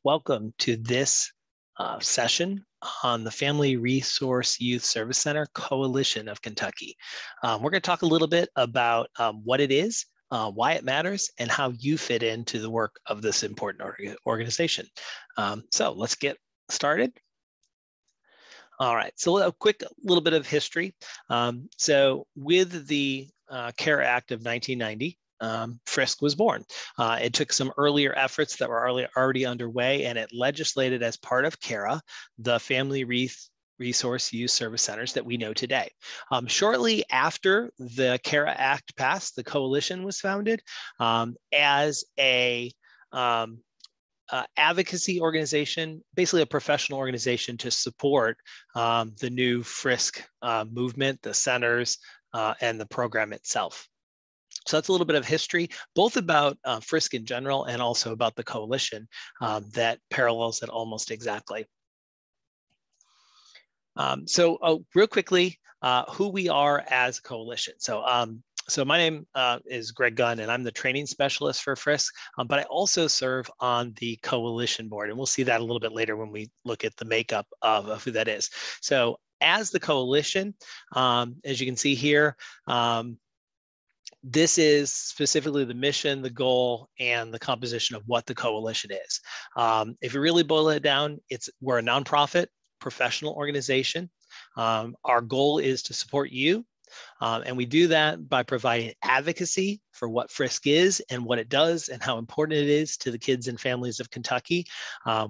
Welcome to this session on the Family Resource Youth Service Center Coalition of Kentucky. We're going to talk a little bit about what it is, why it matters, and how you fit into the work of this important organization. So let's get started. All right, so a quick little bit of history. So with the CARE Act of 1990, FRYSCK was born. It took some earlier efforts that were already underway, and it legislated as part of CARA, the Family Resource Youth Service Centers that we know today. Shortly after the CARA Act passed, the coalition was founded as a advocacy organization, basically a professional organization to support the new FRYSCK movement, the centers, and the program itself. So that's a little bit of history, both about FRYSCK in general and also about the coalition that parallels it almost exactly. So real quickly, who we are as a coalition. So my name is Greg Gunn, and I'm the training specialist for FRYSCK, but I also serve on the coalition board, and we'll see that a little bit later when we look at the makeup of who that is. So as the coalition, as you can see here, this is specifically the mission, the goal, and the composition of what the coalition is. If you really boil it down, we're a nonprofit professional organization. Our goal is to support you. And we do that by providing advocacy for what FRYSCK is and what it does and how important it is to the kids and families of Kentucky.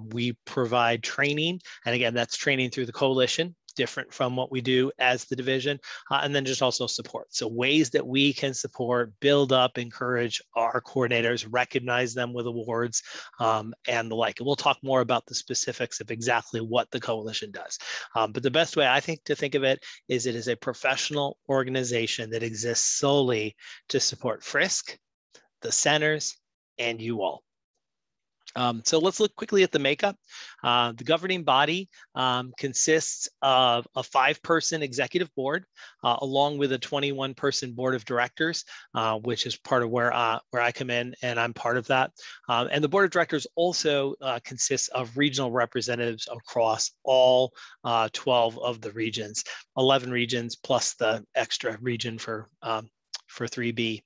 We provide training, and again, that's training through the coalition, different from what we do as the division, and then just also support. So ways that we can support, build up, encourage our coordinators, recognize them with awards, and the like. And we'll talk more about the specifics of exactly what the coalition does. But the best way I think to think of it is it is a professional organization that exists solely to support FRYSCK, the centers, and you all. So let's look quickly at the makeup. The governing body consists of a 5-person executive board, along with a 21-person board of directors, which is part of where I come in, and I'm part of that. And the board of directors also consists of regional representatives across all 12 of the regions, 11 regions plus the extra region for 3B.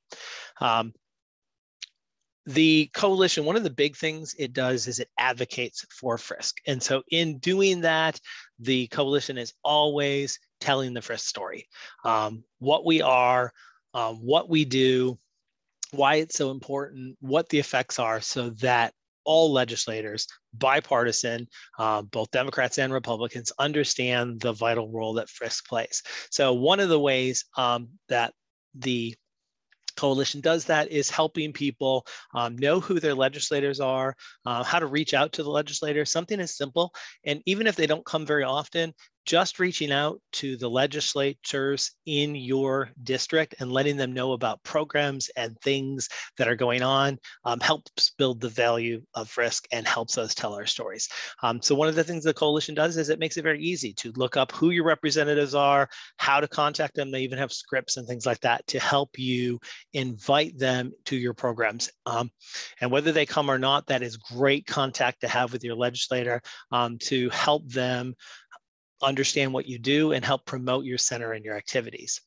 The coalition, one of the big things it does is it advocates for FRYSCK. And so in doing that, the coalition is always telling the FRYSCK story, what we are, what we do, why it's so important, what the effects are, so that all legislators, bipartisan, both Democrats and Republicans, understand the vital role that FRYSCK plays. So one of the ways that the coalition does that is helping people know who their legislators are, how to reach out to the legislators, something as simple. And even if they don't come very often, just reaching out to the legislators in your district and letting them know about programs and things that are going on helps build the value of FRYSCK and helps us tell our stories. So one of the things the coalition does is it makes it very easy to look up who your representatives are, how to contact them. They even have scripts and things like that to help you invite them to your programs. And whether they come or not, that is great contact to have with your legislator to help them understand what you do and help promote your center and your activities.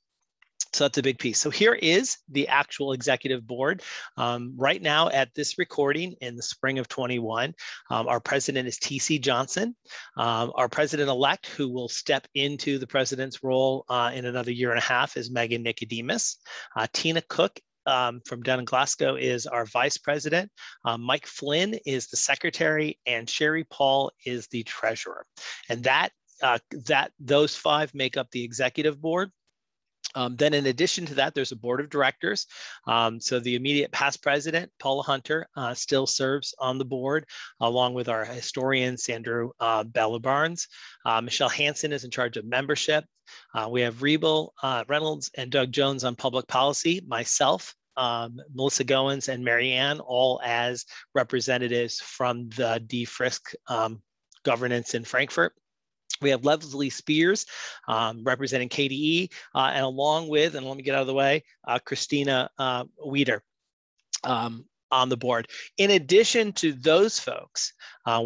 So that's a big piece. So here is the actual executive board. Right now at this recording in the spring of 21, our president is TC Johnson. Our president-elect, who will step into the president's role in another year and a half, is Megan Nicodemus. Tina Cook from down in Glasgow is our vice president. Mike Flynn is the secretary, and Sherry Paul is the treasurer. And those 5 make up the executive board. Then in addition to that, there's a board of directors. So the immediate past president, Paula Hunter, still serves on the board, along with our historian, Sandra Bella Barnes. Michelle Hansen is in charge of membership. We have Rebel Reynolds and Doug Jones on public policy, myself, Melissa Goins, and Marianne, all as representatives from the FRYSCK governance in Frankfurt. We have Leslie Spears representing KDE, and along with, and let me get out of the way, Christina Weeder. on the board. In addition to those folks,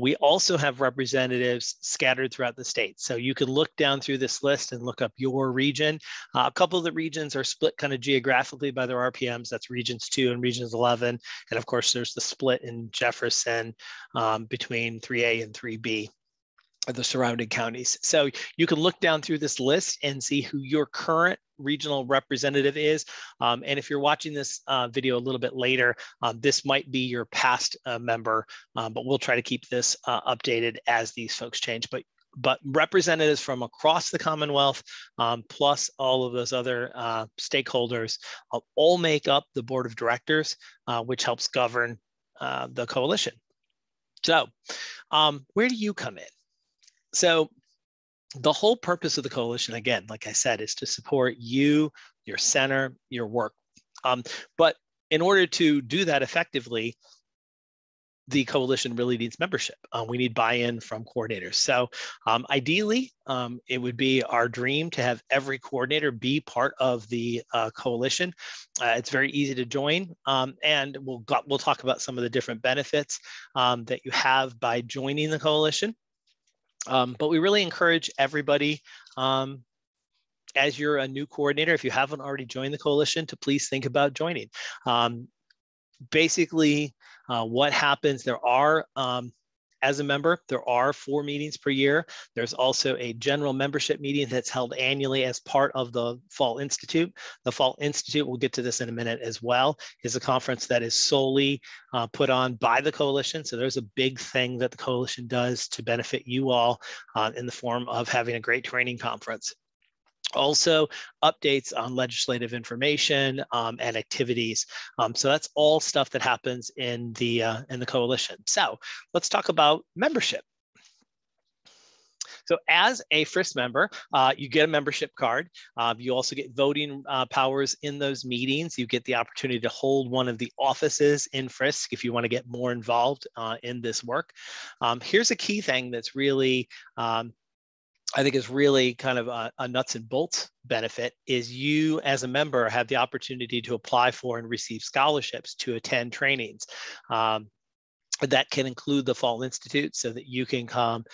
we also have representatives scattered throughout the state. So you can look down through this list and look up your region. A couple of the regions are split kind of geographically by their RPMs. That's Regions 2 and Regions 11. And of course, there's the split in Jefferson between 3A and 3B. The surrounding counties. So you can look down through this list and see who your current regional representative is. And if you're watching this video a little bit later, this might be your past member, but we'll try to keep this updated as these folks change. But representatives from across the Commonwealth, plus all of those other stakeholders, all make up the board of directors, which helps govern the coalition. So where do you come in? So the whole purpose of the coalition, again, like I said, is to support you, your center, your work. But in order to do that effectively, the coalition really needs membership. We need buy-in from coordinators. So ideally, it would be our dream to have every coordinator be part of the coalition. It's very easy to join, and we'll talk about some of the different benefits that you have by joining the coalition. But we really encourage everybody, as you're a new coordinator, if you haven't already joined the coalition, to please think about joining. Basically, what happens, there are, as a member, there are 4 meetings per year. There's also a general membership meeting that's held annually as part of the Fall Institute. The Fall Institute, we'll get to this in a minute as well, is a conference that is solely put on by the coalition. So there's a big thing that the coalition does to benefit you all in the form of having a great training conference. Also, updates on legislative information and activities. So that's all stuff that happens in the coalition. So let's talk about membership. So as a FRYSK member, you get a membership card. You also get voting powers in those meetings. You get the opportunity to hold one of the offices in FRYSK if you want to get more involved in this work. Here's a key thing that's really I think is really kind of a nuts and bolts benefit, is you as a member have the opportunity to apply for and receive scholarships to attend trainings. That can include the Fall Institute, so that you can come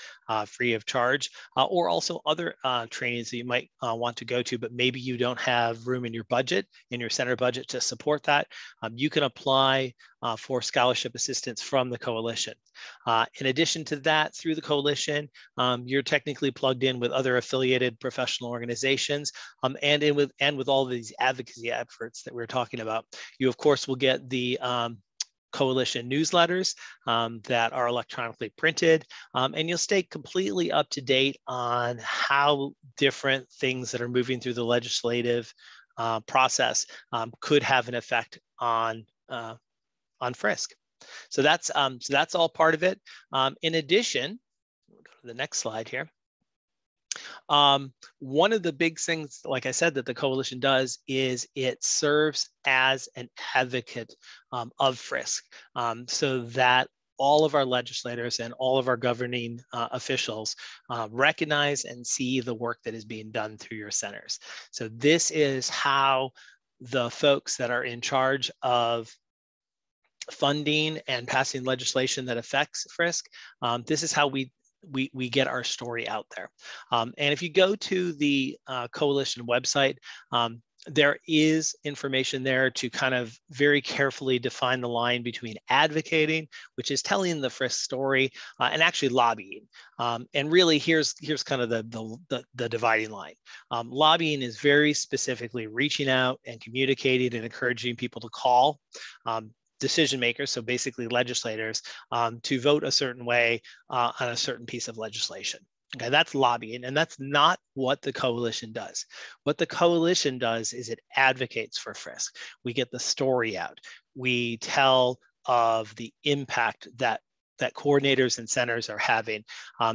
free of charge, or also other trainings that you might want to go to, but maybe you don't have room in your budget, in your center budget, to support that. You can apply for scholarship assistance from the coalition. In addition to that, through the coalition, you're technically plugged in with other affiliated professional organizations, and with all of these advocacy efforts that we're talking about. You, of course, will get the coalition newsletters that are electronically printed, and you'll stay completely up to date on how different things that are moving through the legislative process could have an effect on FRYSK. So that's all part of it. In addition, we'll go to the next slide here. One of the big things, like I said, that the coalition does is it serves as an advocate of FRYSK, so that all of our legislators and all of our governing officials recognize and see the work that is being done through your centers. So this is how the folks that are in charge of funding and passing legislation that affects FRYSK, this is how we get our story out there. And if you go to the coalition website, there is information there to kind of very carefully define the line between advocating, which is telling the FRYSK story, and actually lobbying. And really, here's kind of the dividing line. Lobbying is very specifically reaching out and communicating and encouraging people to call decision makers, so basically legislators, to vote a certain way on a certain piece of legislation. Okay, that's lobbying, and that's not what the coalition does. What the coalition does is it advocates for FRYSK. We get the story out. We tell of the impact that coordinators and centers are having,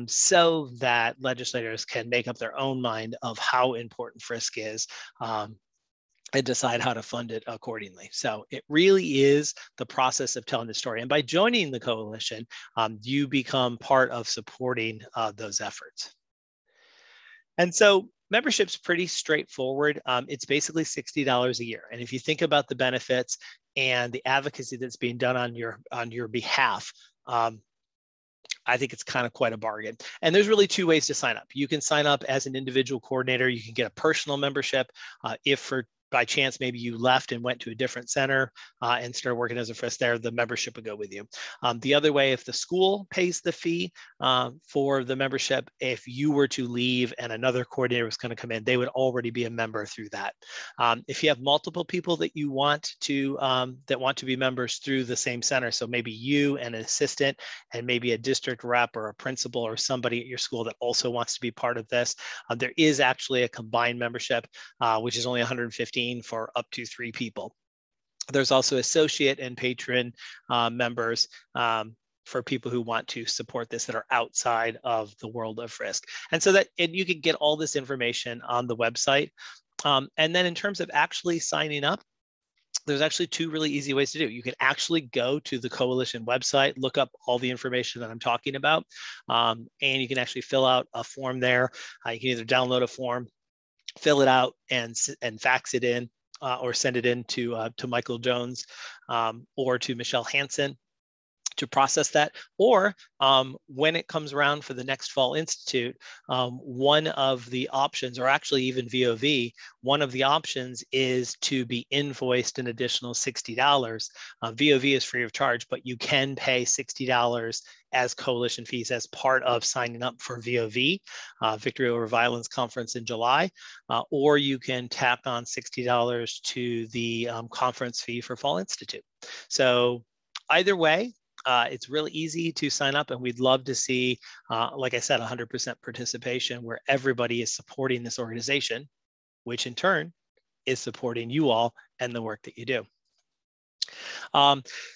so that legislators can make up their own mind of how important FRYSK is, and decide how to fund it accordingly. So it really is the process of telling the story. And by joining the coalition, you become part of supporting those efforts. And so Membership's pretty straightforward. It's basically $60 a year. And if you think about the benefits and the advocacy that's being done on your behalf, I think it's kind of quite a bargain. And there's really two ways to sign up. You can sign up as an individual coordinator. You can get a personal membership if by chance, maybe you left and went to a different center and started working as a FRYSK there, the membership would go with you. The other way, if the school pays the fee for the membership, if you were to leave and another coordinator was going to come in, they would already be a member through that. If you have multiple people that you want to be members through the same center, so maybe you and an assistant and maybe a district rep or a principal or somebody at your school that also wants to be part of this, there is actually a combined membership, which is only $115 for up to 3 people. There's also associate and patron members for people who want to support this that are outside of the world of FRYSK. And so and you can get all this information on the website. And then in terms of actually signing up, there's actually 2 really easy ways to do it. You can actually go to the coalition website, look up all the information that I'm talking about, and you can actually fill out a form there. You can either download a form, fill it out and fax it in or send it in to Michael Jones or to Michelle Hansen to process that. Or when it comes around for the next Fall Institute, one of the options, or actually even VOV, one of the options is to be invoiced an additional $60. VOV is free of charge, but you can pay $60 as coalition fees as part of signing up for VOV, Victory Over Violence Conference in July, or you can tack on $60 to the conference fee for Fall Institute. So either way, it's really easy to sign up, and we'd love to see, like I said, 100% participation where everybody is supporting this organization, which in turn is supporting you all and the work that you do.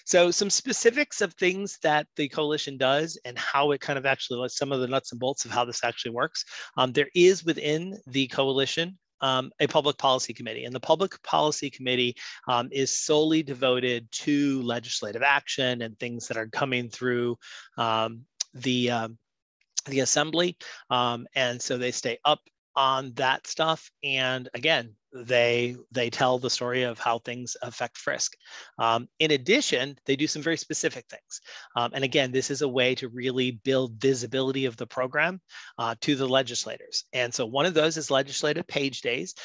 So some specifics of things that the coalition does and how it kind of actually, some of the nuts and bolts of how this actually works. There is within the coalition a public policy committee, and the public policy committee is solely devoted to legislative action and things that are coming through the assembly. And so they stay up on that stuff. And again, they tell the story of how things affect FRYSK. In addition, they do some very specific things. And again, this is a way to really build visibility of the program to the legislators. And so one of those is legislative page days.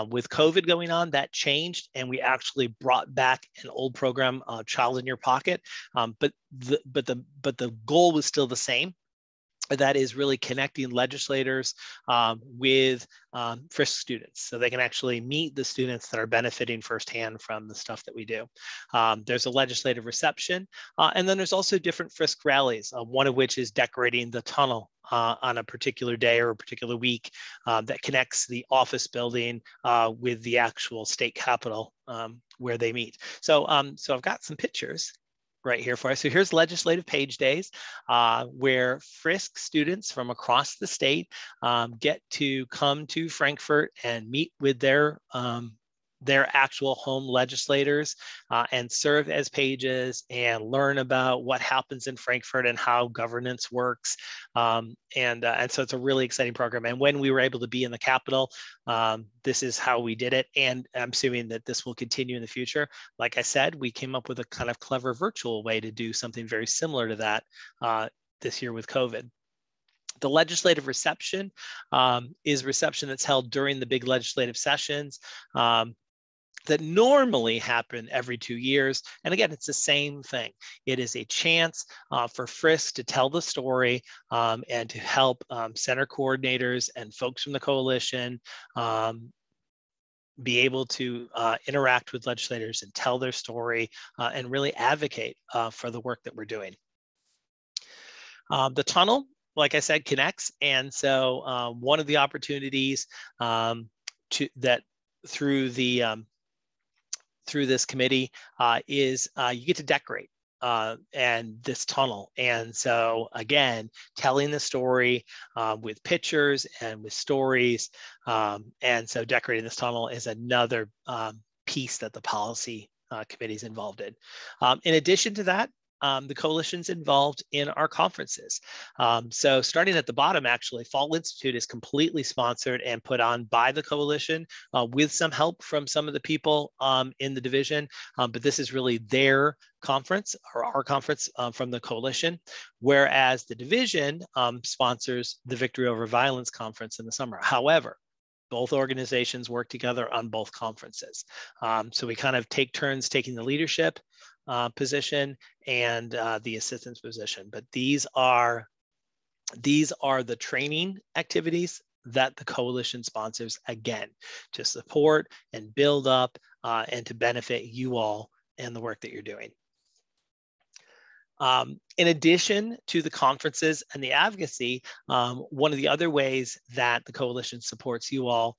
With COVID going on, that changed, and we actually brought back an old program, Child in Your Pocket. But the goal was still the same. That is really connecting legislators with FRYSK students, so they can actually meet the students that are benefiting firsthand from the stuff that we do. There's a legislative reception, and then there's also different FRYSK rallies, one of which is decorating the tunnel on a particular day or a particular week that connects the office building with the actual state capitol where they meet. So I've got some pictures right here for us. So here's legislative page days where FRYSK students from across the state get to come to Frankfurt and meet with their actual home legislators and serve as pages and learn about what happens in Frankfurt and how governance works. And so it's a really exciting program. And when we were able to be in the Capitol, this is how we did it. And I'm assuming that this will continue in the future. Like I said, we came up with a kind of clever virtual way to do something very similar to that this year with COVID. The legislative reception is reception that's held during the big legislative sessions that normally happen every 2 years. And again, it's the same thing. It is a chance for FRYSK to tell the story and to help center coordinators and folks from the coalition be able to interact with legislators and tell their story and really advocate for the work that we're doing. The tunnel, like I said, connects. And so one of the opportunities through this committee is you get to decorate and this tunnel. And so again, telling the story with pictures and with stories. And so decorating this tunnel is another piece that the policy committee is involved in. In addition to that, the coalition's involved in our conferences. So starting at the bottom, actually, Fall Institute is completely sponsored and put on by the coalition with some help from some of the people in the division. But this is really their conference, or our conference from the coalition, whereas the division sponsors the Victory Over Violence conference in the summer. However, both organizations work together on both conferences. So we kind of take turns taking the leadership position and the assistance position. But these are the training activities that the coalition sponsors, again, to support and build up and to benefit you all and the work that you're doing. In addition to the conferences and the advocacy, one of the other ways that the coalition supports you all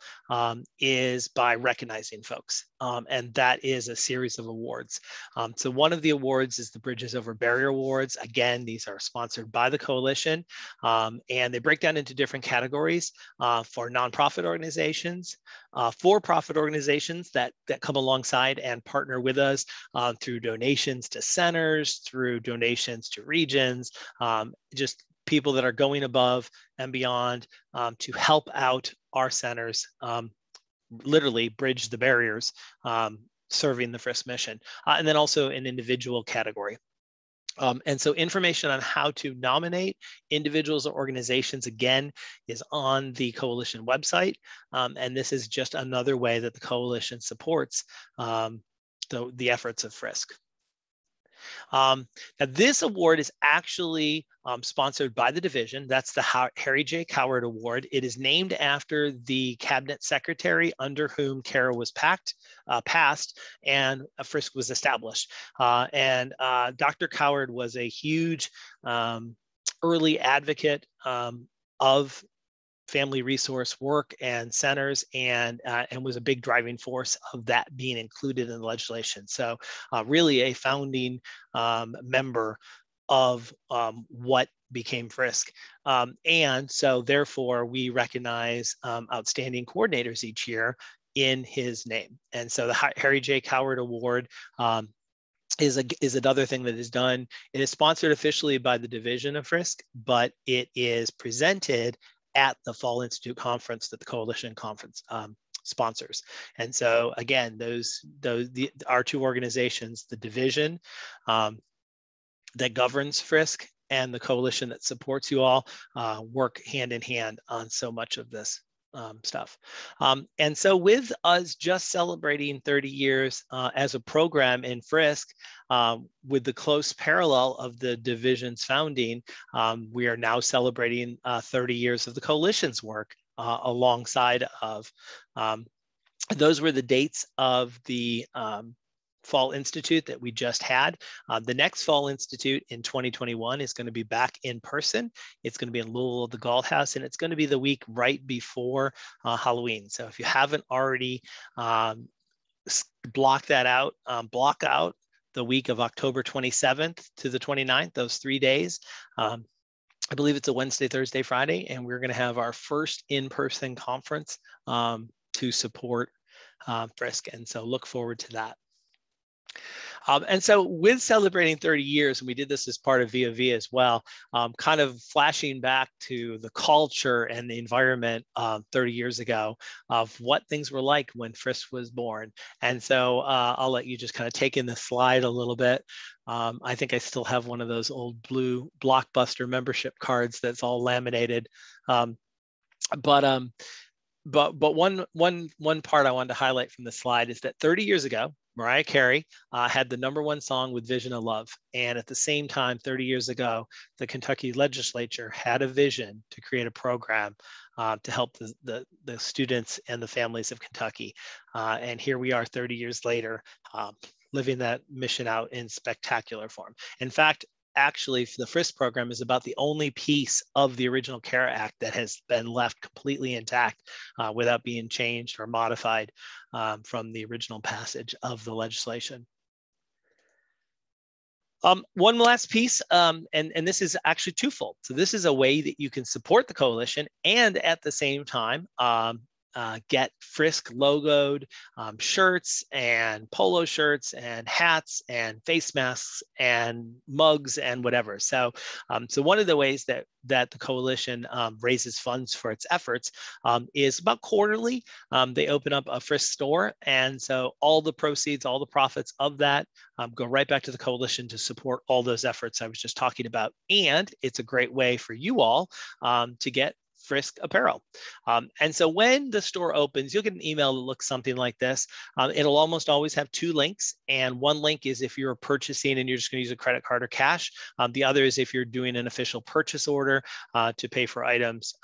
is by recognizing folks. And that is a series of awards. So one of the awards is the Bridges Over Barrier Awards. Again, these are sponsored by the coalition, and they break down into different categories for nonprofit organizations, for-profit organizations that come alongside and partner with us through donations to centers, through donations to regions, just people that are going above and beyond to help out our centers, literally bridge the barriers, serving the FRYSK mission, and then also an individual category. And so information on how to nominate individuals or organizations, again, is on the coalition website. And this is just another way that the coalition supports the efforts of FRYSK. Now, this award is actually sponsored by the division. That's the Harry J. Coward Award. It is named after the cabinet secretary under whom CARA was passed and FRYSK was established. And Dr. Coward was a huge early advocate of family resource work and centers, and was a big driving force of that being included in the legislation. So really a founding member of what became FRYSK. And so therefore we recognize outstanding coordinators each year in his name. And so the Harry J. Coward Award is another thing that is done. It is sponsored officially by the division of FRYSK, but it is presented at the Fall Institute conference that the coalition conference sponsors. And so again, our two organizations, the division that governs FRYSK and the coalition that supports you all, work hand in hand on so much of this stuff. And so with us just celebrating 30 years as a program in FRYSK, with the close parallel of the division's founding, we are now celebrating 30 years of the coalition's work alongside of. Those were the dates of the Fall Institute that we just had. The next Fall Institute in 2021 is going to be back in person. It's going to be in Louisville at the Galt House, and it's going to be the week right before Halloween. So if you haven't already blocked that out, block out the week of October 27th to the 29th, those 3 days. I believe it's a Wednesday, Thursday, Friday, and we're going to have our first in-person conference to support FRYSK. And so look forward to that. And so with celebrating 30 years, and we did this as part of VOV as well, kind of flashing back to the culture and the environment 30 years ago of what things were like when FRYSK was born. And so I'll let you just kind of take in the slide a little bit. I think I still have one of those old blue Blockbuster membership cards that's all laminated. But one part I wanted to highlight from the slide is that 30 years ago, Mariah Carey had the #1 song with Vision of Love. And at the same time, 30 years ago, the Kentucky legislature had a vision to create a program to help the students and the families of Kentucky. And here we are 30 years later, living that mission out in spectacular form. In fact, actually, the FRYSK program is about the only piece of the original CARA Act that has been left completely intact without being changed or modified from the original passage of the legislation. One last piece, and this is actually twofold. So this is a way that you can support the coalition and at the same time get Frisk logoed shirts and polo shirts and hats and face masks and mugs and whatever. So, so one of the ways that the coalition raises funds for its efforts is about quarterly. They open up a Frisk store, and so all the proceeds, all the profits of that go right back to the coalition to support all those efforts I was just talking about. And it's a great way for you all to get Frisk apparel. And so when the store opens, you'll get an email that looks something like this. It'll almost always have two links. And one link is if you're purchasing and you're just going to use a credit card or cash. The other is if you're doing an official purchase order to pay for items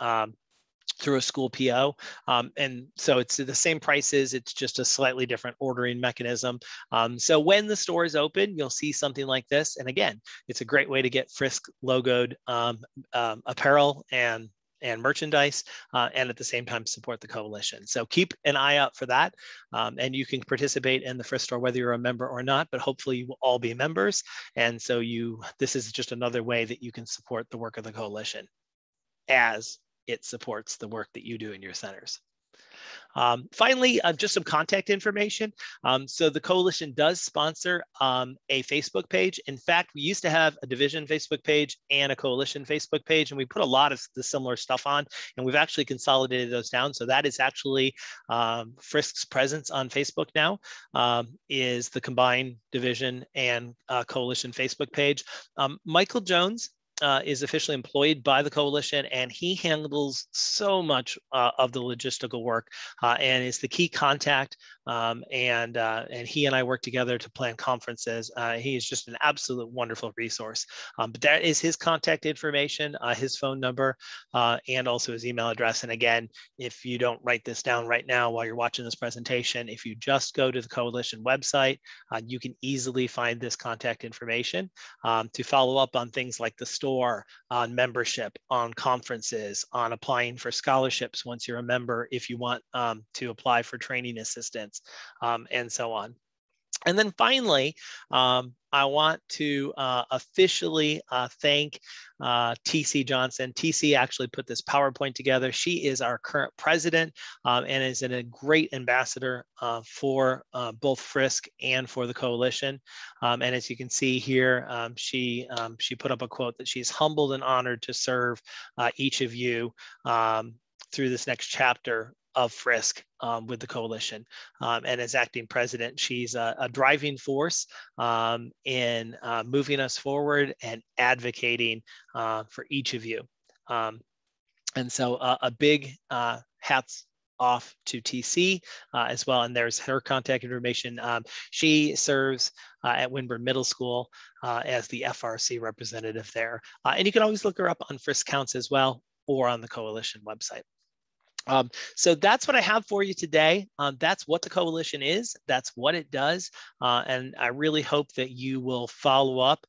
through a school PO. And so it's the same prices, it's just a slightly different ordering mechanism. So when the store is open, you'll see something like this. And again, it's a great way to get Frisk logoed apparel and merchandise, and at the same time support the coalition. So keep an eye out for that, and you can participate in the Frisk store whether you're a member or not, but hopefully you will all be members. And so this is just another way that you can support the work of the coalition as it supports the work that you do in your centers. Finally, just some contact information. So the coalition does sponsor a Facebook page. In fact, we used to have a division Facebook page and a coalition Facebook page, and we put a lot of the similar stuff on, and we've actually consolidated those down. So that is actually Frisk's presence on Facebook now, is the combined division and coalition Facebook page. Michael Jones is officially employed by the coalition, and he handles so much of the logistical work and is the key contact. And he and I work together to plan conferences. He is just an absolute wonderful resource. But that is his contact information, his phone number, and also his email address. And again, if you don't write this down right now while you're watching this presentation, if you just go to the coalition website, you can easily find this contact information to follow up on things like the store, on membership, on conferences, on applying for scholarships once you're a member, if you want to apply for training assistance, and so on. And then finally, I want to officially thank TC Johnson. TC actually put this PowerPoint together. She is our current president and is a great ambassador for both Frisk and for the coalition. And as you can see here, she put up a quote that she's humbled and honored to serve each of you through this next chapter of Frisk with the coalition. And as acting president, she's a driving force in moving us forward and advocating for each of you. And so a big hats off to TC as well. And there's her contact information. She serves at Winburn Middle School as the FRC representative there. And you can always look her up on Frisk Counts as well, or on the coalition website. So that's what I have for you today. That's what the coalition is. That's what it does. And I really hope that you will follow up.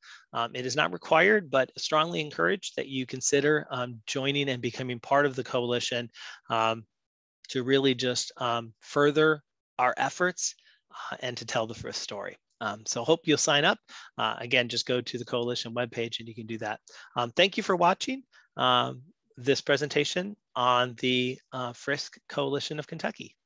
It is not required, but strongly encouraged that you consider joining and becoming part of the coalition to really just further our efforts and to tell the Frisk story. So hope you'll sign up. Again, just go to the coalition webpage and you can do that. Thank you for watching this presentation on the FRYSCKy Coalition of Kentucky.